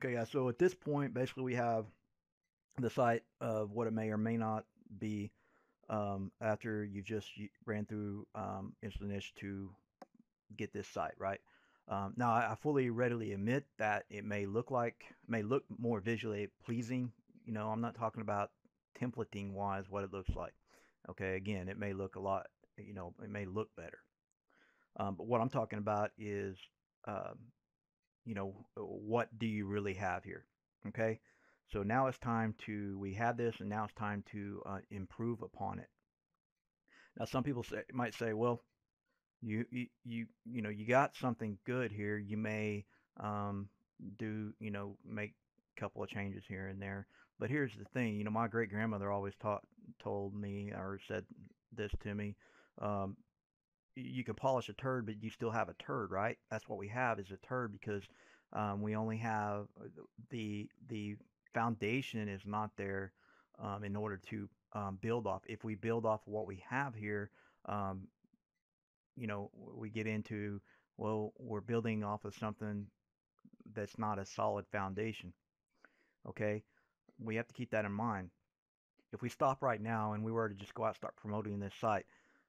Okay, yeah. So at this point, basically, we have the site of what it may or may not be after you just ran through Instanish to get this site, right? Now, I fully readily admit that it may look more visually pleasing. I'm not talking about templating wise what it looks like. Okay, again, it may look a lot, it may look better. But what I'm talking about is, um, what do you really have here? Okay, so now it's time to, we have this, and now it's time to improve upon it. Now, some people might say, well, you got something good here. You may um, make a couple of changes here and there. But here's the thing, my great grandmother always told me or said this to me. Um, you can polish a turd, but you still have a turd, right? That's what we have is a turd because we only have the foundation is not there in order to build off. If we build off of what we have here, um, we get into, well, we're building off of something that's not a solid foundation. Okay, we have to keep that in mind. If we stop right now and we were to just go out and start promoting this site,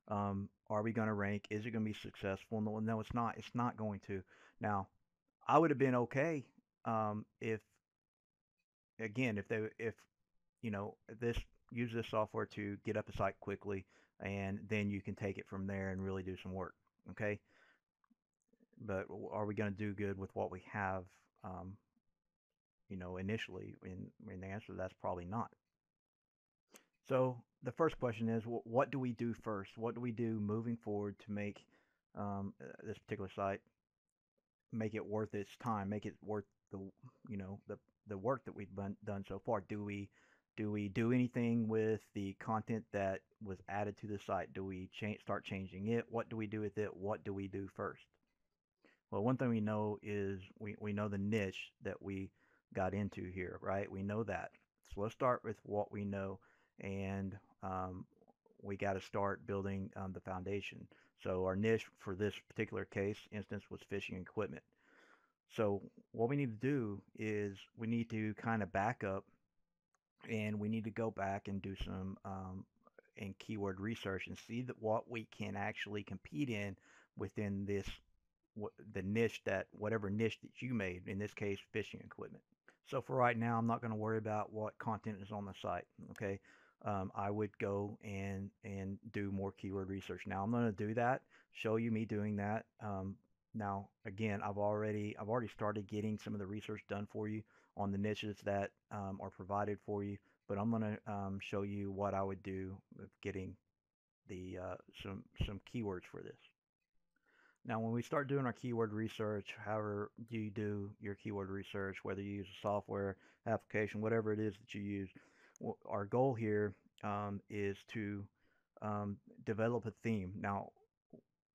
are we going to rank? Is it going to be successful? No, no, it's not. It's not going to. Now, I would have been okay if, again, if this use this software to get up a site quickly, and then you can take it from there and really do some work. Okay, but are we going to do good with what we have? Um, initially, and the answer to that's probably not. So the first question is, what do we do first? What do we do moving forward to make this particular site make it worth its time, make it worth the the work that we've done so far? Do we do anything with the content that was added to the site? Do we start changing it? What do we do with it? What do we do first? Well, one thing we know is we know the niche that we got into here, right? We know that. So let's start with what we know, and we got to start building the foundation. So our niche for this particular case instance was fishing equipment. So what we need to do is we need to kind of back up, and we need to go back and do some in keyword research and see that what we can actually compete in within this the niche, that whatever niche that you made, in this case fishing equipment. So for right now, I'm not going to worry about what content is on the site. Okay, I would go and do more keyword research. Now I'm going to do that, show you me doing that. Now again, I've already started getting some of the research done for you on the niches that are provided for you. But I'm going to show you what I would do with getting the some keywords for this. Now, when we start doing our keyword research, however you do your keyword research, whether you use a software, application, whatever it is that you use, our goal here is to develop a theme. Now,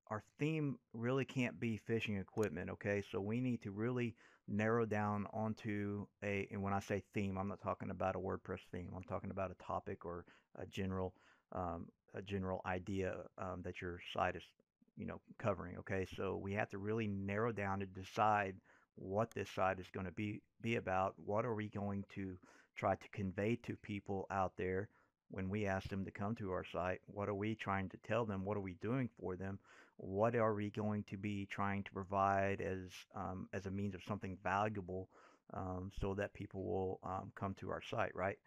our theme really can't be fishing equipment, okay? So we need to really narrow down onto and when I say theme, I'm not talking about a WordPress theme. I'm talking about a topic or a general, a general idea that your site is, covering, okay? So we have to really narrow down to decide what this site is going to be about. What are we going to try to convey to people out there when we ask them to come to our site? What are we trying to tell them? What are we doing for them? What are we going to be trying to provide as a means of something valuable, so that people will come to our site, right?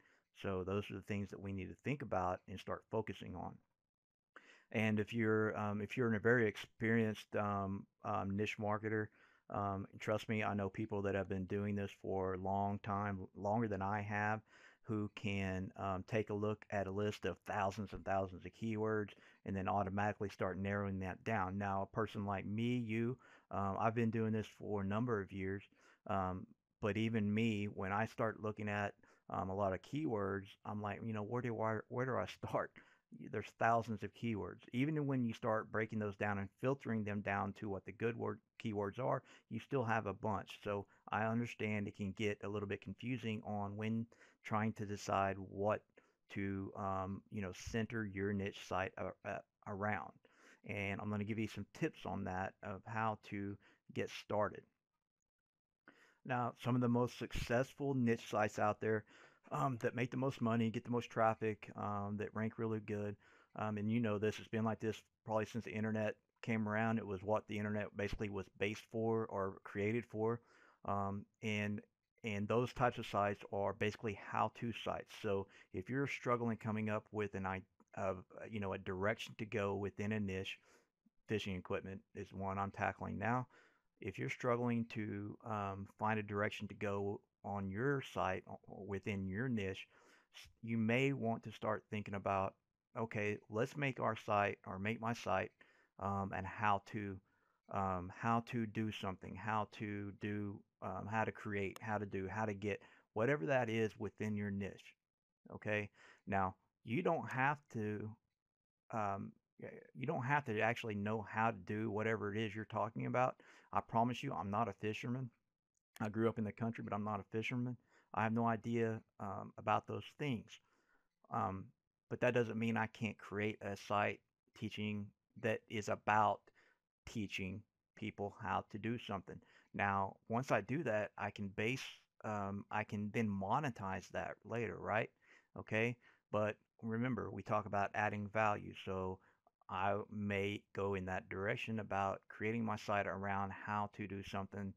So those are the things that we need to think about and start focusing on. And if you're a very experienced niche marketer, trust me, I know people that have been doing this for a long time, longer than I have, who can take a look at a list of thousands and thousands of keywords and then automatically start narrowing that down. Now, a person like me, I've been doing this for a number of years, um, but even me, when I start looking at a lot of keywords, I'm like, where do I start? There's thousands of keywords. Even when you start breaking those down and filtering them down to what the good word keywords are, you still have a bunch. So I understand it can get a little bit confusing on when trying to decide what to center your niche site around. And I'm going to give you some tips on that of how to get started. Now, some of the most successful niche sites out there that make the most money, get the most traffic, that rank really good, and you know this, it's been like this probably since the internet came around. It was what the internet basically was based for or created for, um, and and those types of sites are basically how-to sites. So if you're struggling coming up with a direction to go within a niche, fishing equipment is one I'm tackling now. If you're struggling to find a direction to go on your site within your niche, you may want to start thinking about, okay, let's make our site or make my site and how to do something, how to create, how to get whatever that is within your niche. Okay, now you don't have to um, you don't have to actually know how to do whatever it is you're talking about. I promise you, I'm not a fisherman. I grew up in the country, but I'm not a fisherman. I have no idea about those things. Um, but that doesn't mean I can't create a site teaching that is about teaching people how to do something. Now, once I do that, I can then monetize that later, right? Okay. But remember, we talk about adding value. So I may go in that direction about creating my site around how to do something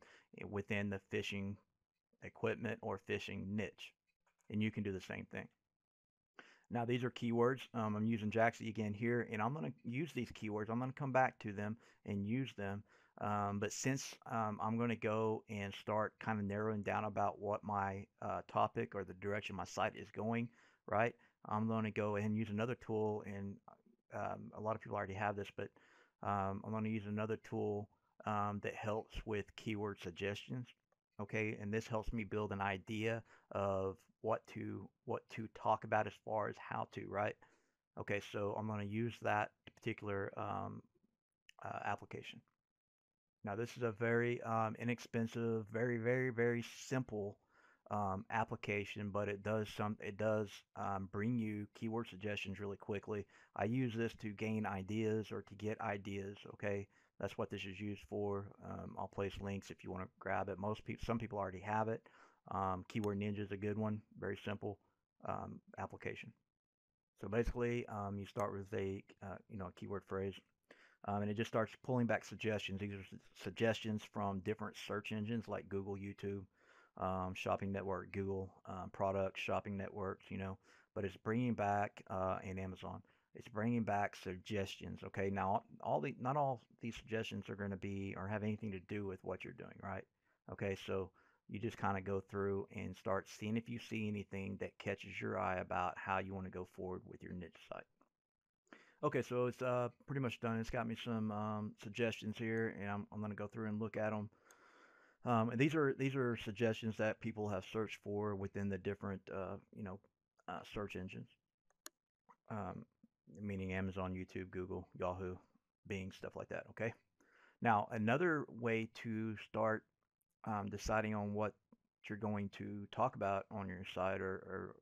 within the fishing equipment or fishing niche. And you can do the same thing. Now, these are keywords. I'm using Jaxie again here, and I'm going to use these keywords. I'm going to come back to them and use them. But since I'm going to go and start kind of narrowing down about what my topic or the direction my site is going, right? I'm going to go and use another tool, and a lot of people already have this, but I'm going to use another tool that helps with keyword suggestions. Okay, and this helps me build an idea of what to talk about as far as how to, right? Okay, so I'm going to use that particular application. Now, this is a very inexpensive, very simple application, but it does bring you keyword suggestions really quickly. I use this to gain ideas or to get ideas. Okay, that's what this is used for. I'll place links if you want to grab it. Some people already have it. Keyword Ninja is a good one. Very simple application. So basically, you start with a keyword phrase, and it just starts pulling back suggestions. These are suggestions from different search engines like Google, YouTube, Shopping Network, Google, products, shopping networks, but it's bringing back, and Amazon. It's bringing back suggestions. Okay, now not all these suggestions are going to be or have anything to do with what you're doing, right? Okay, so you just kind of go through and start seeing if you see anything that catches your eye about how you want to go forward with your niche site. Okay, so it's pretty much done. It's got me some suggestions here, and I'm going to go through and look at them. And these are suggestions that people have searched for within the different search engines, um, meaning Amazon, YouTube, Google, Yahoo, Bing, stuff like that. Okay. Now another way to start deciding on what you're going to talk about on your site or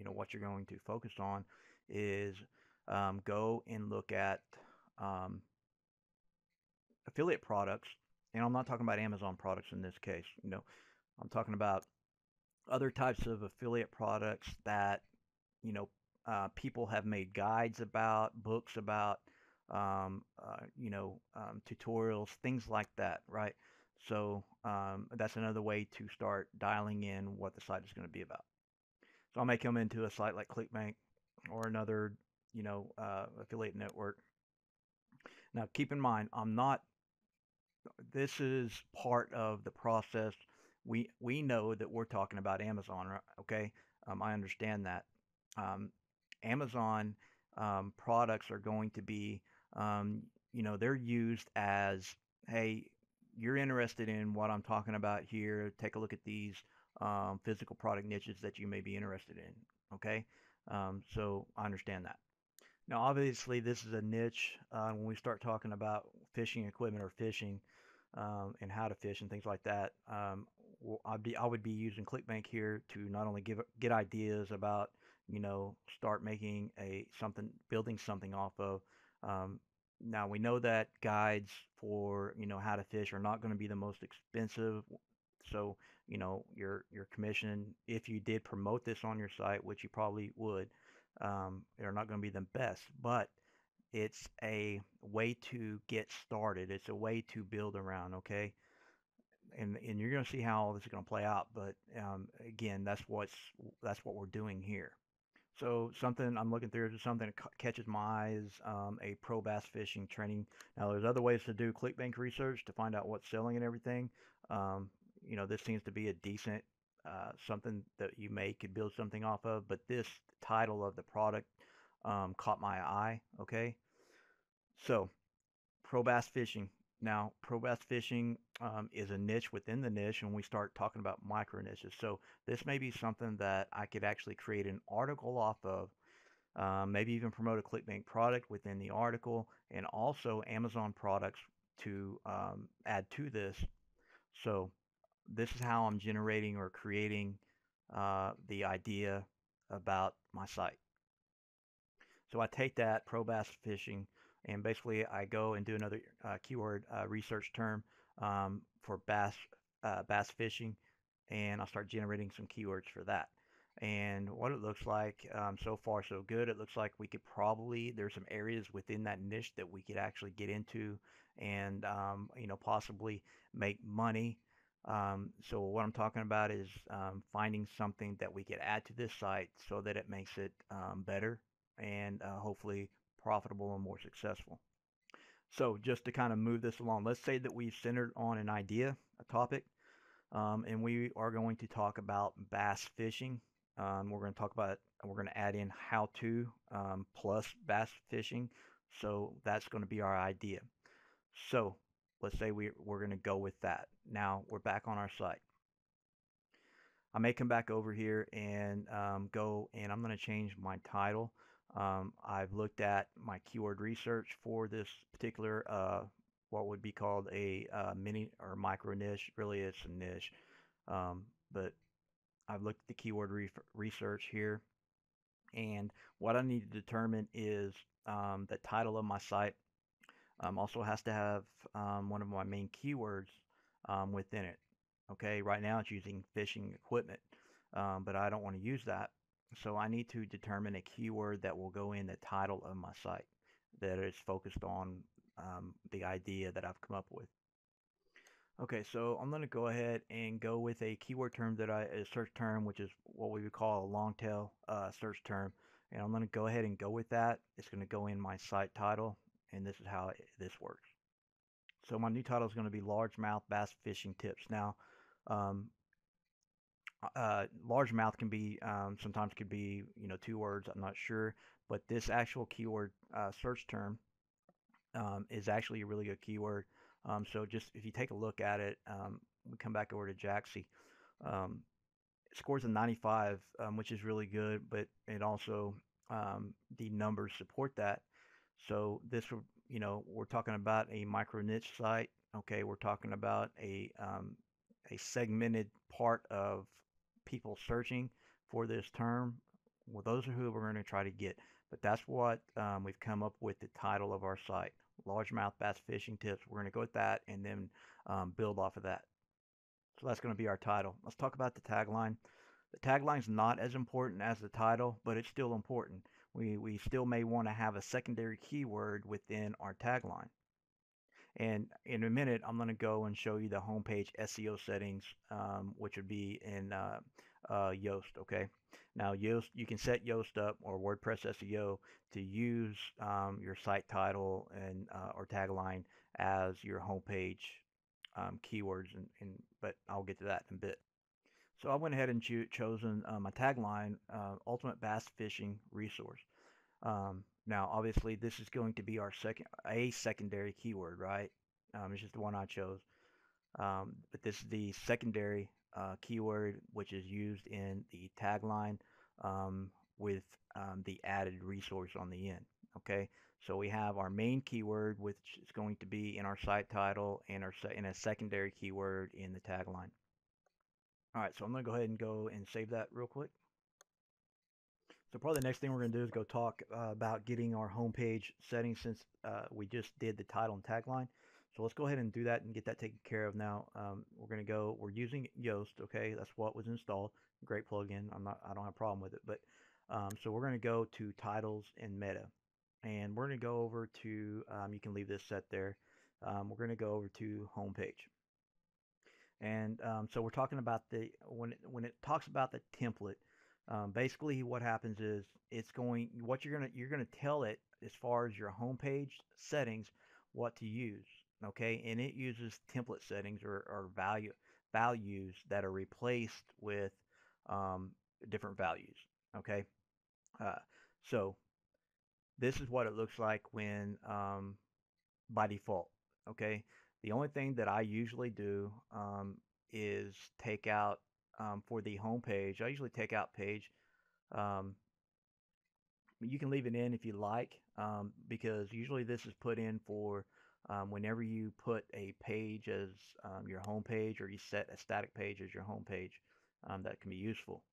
what you're going to focus on is go and look at um, affiliate products, and I'm not talking about Amazon products in this case. I'm talking about other types of affiliate products that you know people have made guides about, books about, tutorials, things like that, right? So that's another way to start dialing in what the site is going to be about. So I may come into a site like ClickBank or another, affiliate network. Now, keep in mind, I'm not this is part of the process. We know that we're talking about Amazon, right? Okay, I understand that. Um, Amazon products are going to be, they're used as, hey, you're interested in what I'm talking about here. Take a look at these physical product niches that you may be interested in. Okay, so I understand that. Now, obviously, this is a niche. When we start talking about fishing equipment or fishing and how to fish and things like that, I would be using ClickBank here to not only get ideas about, start making building something off of. Um, Now we know that guides for how to fish are not going to be the most expensive So, your commission, if you did promote this on your site, which you probably would, they're not going to be the best, but it's a way to get started. It's a way to build around, okay? And you're going to see how all this is going to play out. But again, that's what we're doing here. So something I'm looking through is something that catches my eye is a pro bass fishing training. Now there's other ways to do ClickBank research to find out what's selling and everything. Um, this seems to be a decent something that you may could build something off of. But this title of the product caught my eye. Okay, so pro bass fishing. Now, pro bass fishing is a niche within the niche when we start talking about micro niches. So this may be something that I could actually create an article off of, maybe even promote a ClickBank product within the article, and also Amazon products to add to this. So this is how I'm generating or creating the idea about my site. So I take that pro bass fishing, and basically I go and do another keyword research term for bass fishing, and I'll start generating some keywords for that. And what it looks like, so far so good. It looks like we could probably, there's some areas within that niche that we could actually get into and possibly make money. So what I'm talking about is finding something that we could add to this site so that it makes it better and hopefully profitable and more successful. So just to kind of move this along, let's say that we've centered on an idea, a topic, and we are going to talk about bass fishing. We're going to talk about, we're going to add in how to plus bass fishing. So that's going to be our idea. So let's say we're going to go with that. Now we're back on our site. I may come back over here and go, and I'm going to change my title. I've looked at my keyword research for this particular what would be called a mini or micro niche. Really, it's a niche, but I've looked at the keyword research here, and what I need to determine is the title of my site also has to have one of my main keywords within it. Okay, right now it's using fishing equipment, but I don't want to use that. So I need to determine a keyword that will go in the title of my site that is focused on the idea that I've come up with. Okay, so I'm going to go ahead and go with a keyword term a search term, which is what we would call a long tail search term. And I'm going to go ahead and go with that. It's going to go in my site title, and this is how this works. So my new title is going to be Largemouth Bass Fishing Tips. Now, um, largemouth can be sometimes could be 2 words. I'm not sure, but this actual keyword search term is actually a really good keyword. So just if you take a look at it, we come back over to Jaxie. Um, it scores a 95, which is really good, but it also the numbers support that. So this, we're talking about a micro niche site. Okay, we're talking about a segmented part of people searching for this term. Well, those are who we're going to try to get. But that's what we've come up with the title of our site, Largemouth Bass Fishing Tips. We're going to go with that and then build off of that. So that's going to be our title. Let's talk about the tagline. The tagline is not as important as the title, but it's still important. We still may want to have a secondary keyword within our tagline. And in a minute, I'm going to go and show you the homepage SEO settings, which would be in Yoast. Okay. Now, Yoast, you can set Yoast up or WordPress SEO to use your site title and or tagline as your homepage keywords, but I'll get to that in a bit. So I went ahead and chosen my tagline, Ultimate Bass Fishing Resource. Now, obviously, this is going to be our secondary keyword, right? It's just the one I chose. But this is the secondary keyword, which is used in the tagline with the added resource on the end. Okay, so we have our main keyword, which is going to be in our site title, and a secondary keyword in the tagline. All right, so I'm going to go and save that real quick. So probably the next thing we're going to do is go talk about getting our homepage settings since we just did the title and tagline. So let's go ahead and do that and get that taken care of now. We're using Yoast, okay? That's what was installed. Great plugin. I don't have a problem with it. But so we're going to go to titles and meta. And we're going to go over to, you can leave this set there. We're going to go over to homepage. And so we're talking about when it talks about the template, basically what happens is you're gonna tell it as far as your homepage settings what to use, okay? And it uses template settings or values that are replaced with um, different values, okay? Uh, so this is what it looks like when by default. Okay, the only thing that I usually do is take out for the home page. I usually take out page. Um, you can leave it in if you like, because usually this is put in for whenever you put a page as your home page, or you set a static page as your home page. That can be useful.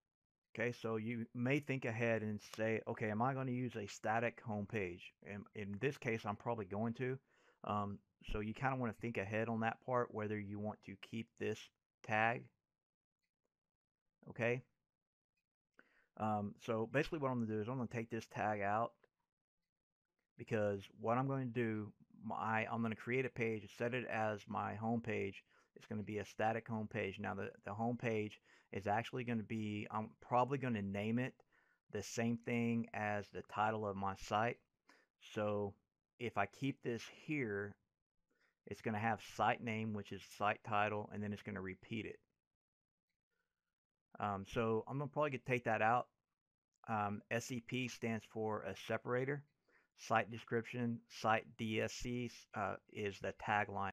Okay, so you may think ahead and say, okay, am I going to use a static home page? And in this case, I'm probably going to. Um, so you kind of want to think ahead on that part, whether you want to keep this tag. Okay, so basically what I'm going to do is I'm going to take this tag out, because what I'm going to do, I'm going to create a page, set it as my home page. It's going to be a static home page. Now the home page is actually going to be, I'm probably going to name it the same thing as the title of my site. So if I keep this here, it's going to have site name, which is site title, and then it's going to repeat it. So I'm going to probably take that out. SEP stands for a separator. Site description, site DSC is the tagline.